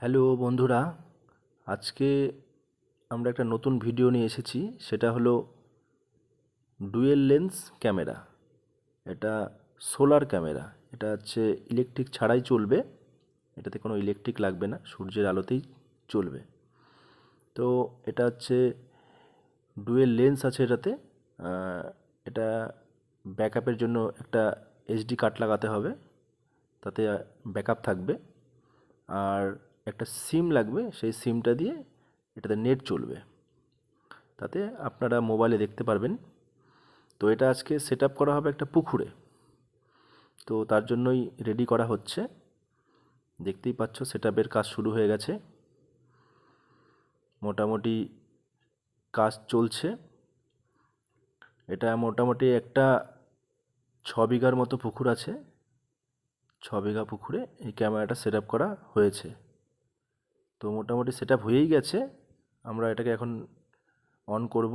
Hello বন্ধুরা, আজকে আমরা একটা নতুন ভিডিও নিয়ে এসেছি। সেটা হলো ডুয়েল লেন্স ক্যামেরা। এটা সোলার ক্যামেরা। এটা হচ্ছে ইলেকট্রিক ছাড়াই চলবে। এটাতে কোনো ইলেকট্রিক লাগবে না, সূর্যের আলোতেই চলবে। তো এটা হচ্ছে ডুয়েল লেন্স আছে এটাতে। এটা ব্যাকআপের জন্য একটা এসডি কার্ড লাগাতে হবে, তাতে ব্যাকআপ থাকবে। আর একটা সিম লাগবে, সেই সিমটা দিয়ে এটাতে নেট চলবে, তাতে আপনারা মোবাইলে দেখতে পারবেন। তো এটা আজকে সেট আপ করা হবে একটা পুকুরে। তো তার জন্যই রেডি করা হচ্ছে। দেখতেই পাচ্ছ সেট আপের কাজ শুরু হয়ে গেছে, মোটামুটি কাজ চলছে। এটা মোটামুটি একটা 6 বিঘার মতো পুকুর আছে। 6 বিঘা পুকুরে এই ক্যামেরাটা সেট আপ করা হয়েছে। তো মোটামুটি সেট আপ হয়েই গেছে। আমরা এটাকে এখন অন করব।